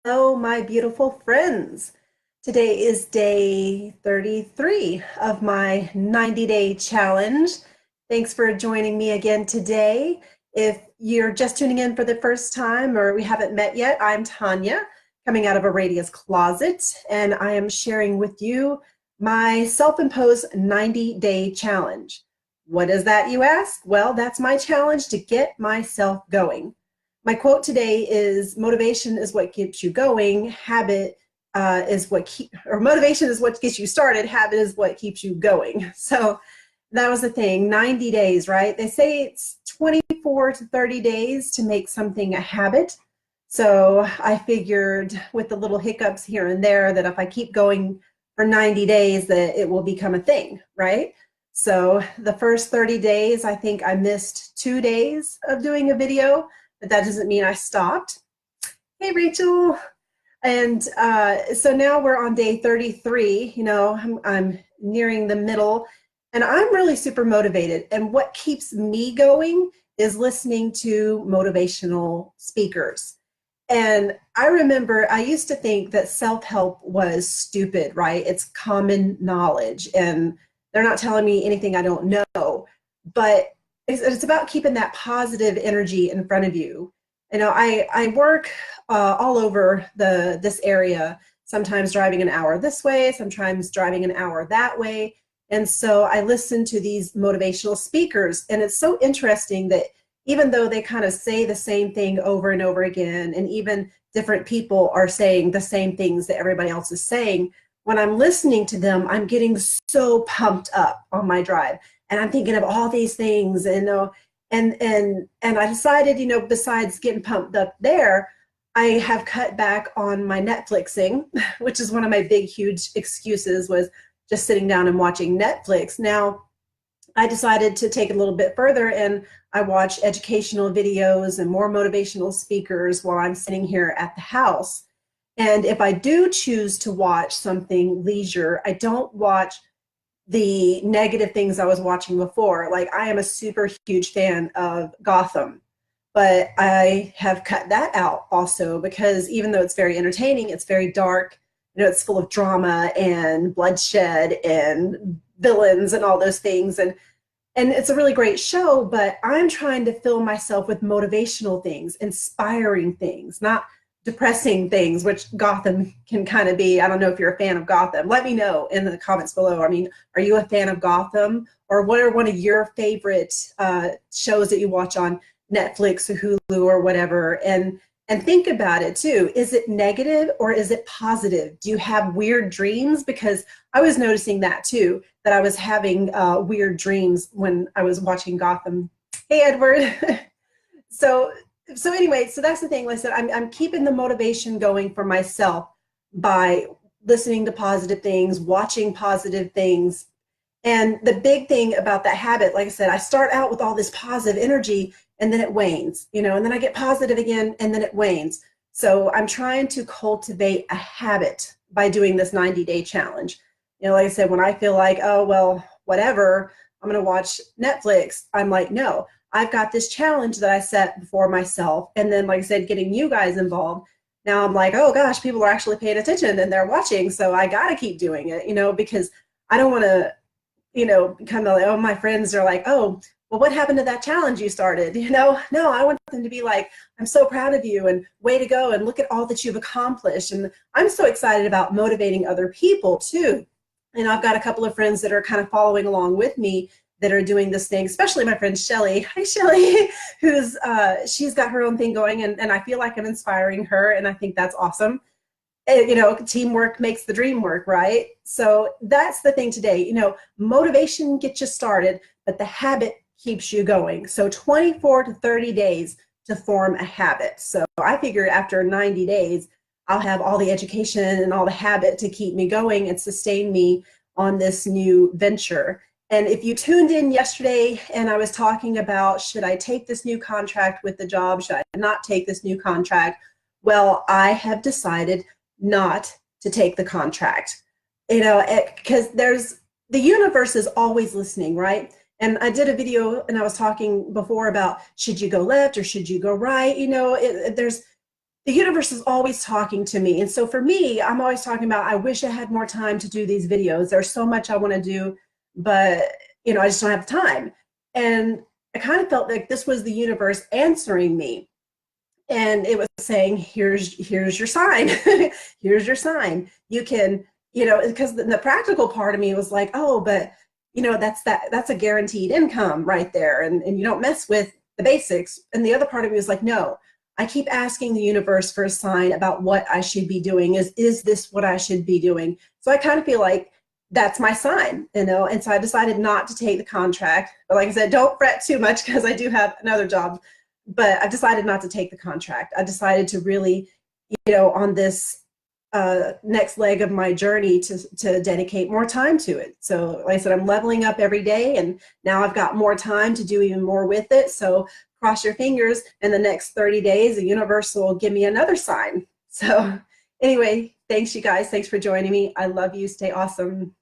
Hello, my beautiful friends. Today is day 33 of my 90-day challenge. Thanks for joining me again today. If you're just tuning in for the first time or we haven't met yet, I'm Tanya, coming out of Aradia's closet, and I am sharing with you my self-imposed 90-day challenge. What is that, you ask? Well, that's my challenge to get myself going. My quote today is motivation is what keeps you going. Habit or motivation is what gets you started. Habit is what keeps you going. So that was the thing, 90 days, right? They say it's 24 to 30 days to make something a habit. So I figured with the little hiccups here and there that if I keep going for 90 days that it will become a thing, right? So the first 30 days, I think I missed 2 days of doing a video, but that doesn't mean I stopped. Hey, Rachel. And so now we're on day 33. I'm nearing the middle, and I'm really super motivated. And what keeps me going is listening to motivational speakers. And I remember I used to think that self-help was stupid, right? It's common knowledge, and they're not telling me anything I don't know. But it's about keeping that positive energy in front of you. I work all over this area, sometimes driving an hour this way, sometimes driving an hour that way. And so I listen to these motivational speakers, and it's so interesting that even though they kind of say the same thing over and over again, and even different people are saying the same things that everybody else is saying, when I'm listening to them, I'm getting so pumped up on my drive, and I'm thinking of all these things, and I decided, besides getting pumped up there, I have cut back on my Netflixing, which is one of my big, huge excuses, was just sitting down and watching Netflix. Now, I decided to take it a little bit further, and I watch educational videos and more motivational speakers while I'm sitting here at the house. And if I do choose to watch something leisure, I don't watch the negative things I was watching before. Like, I am a super huge fan of Gotham, but I have cut that out also because even though it's very entertaining, it's very dark. It's full of drama and bloodshed and villains and all those things. And it's a really great show, but I'm trying to fill myself with motivational things, inspiring things, not depressing things, which Gotham can kind of be. I don't know if you're a fan of Gotham. Let me know in the comments below. I mean, are you a fan of Gotham? Or what are one of your favorite shows that you watch on Netflix or Hulu or whatever? And think about it too. Is it negative or is it positive? Do you have weird dreams? Because I was noticing that too, that I was having weird dreams when I was watching Gotham. Hey, Edward. so so anyway, so that's the thing. Listen, I'm keeping the motivation going for myself by listening to positive things, watching positive things. And the big thing about that habit, like I said, I start out with all this positive energy, and then it wanes, and then I get positive again, and then it wanes. So I'm trying to cultivate a habit by doing this 90-day challenge. Like I said, when I feel like, oh, well, whatever, I'm going to watch Netflix, I'm like, no, I've got this challenge that I set before myself. And then, like I said, getting you guys involved. Now I'm like, oh gosh, people are actually paying attention and they're watching. So I got to keep doing it, because I don't want to, kind of like, oh, my friends are like, oh, well, what happened to that challenge you started? No, I want them to be like, I'm so proud of you and way to go. And look at all that you've accomplished. And I'm so excited about motivating other people too. And I've got a couple of friends that are kind of following along with me that are doing this thing, especially my friend Shelly. Hi, Shelly, who's she's got her own thing going, and I feel like I'm inspiring her, and I think that's awesome. And, teamwork makes the dream work, right? So that's the thing today. Motivation gets you started, but the habit keeps you going. So 24 to 30 days to form a habit. So I figure after 90 days, I'll have all the education and all the habit to keep me going and sustain me on this new venture. And if you tuned in yesterday and I was talking about, should I take this new contract with the job? Should I not take this new contract? Well, I have decided not to take the contract, because the universe is always listening, right? And I did a video and I was talking before about, should you go left or should you go right? There's the universe is always talking to me. And so for me, I'm always talking about, I wish I had more time to do these videos. There's so much I want to do, but I just don't have the time. And I kind of felt like this was the universe answering me. And it was saying, here's your sign. Here's your sign. You can, because the practical part of me was like, oh, but that's a guaranteed income right there. And you don't mess with the basics. And the other part of me was like, no, I keep asking the universe for a sign about what I should be doing. Is this what I should be doing? So I kind of feel like that's my sign, and so I decided not to take the contract. But like I said, don't fret too much because I do have another job, but I've decided not to take the contract. I decided to really, on this next leg of my journey to dedicate more time to it. So like I said, I'm leveling up every day, and now I've got more time to do even more with it. So cross your fingers, in the next 30 days, the universe will give me another sign. So anyway, thanks you guys. Thanks for joining me. I love you. Stay awesome.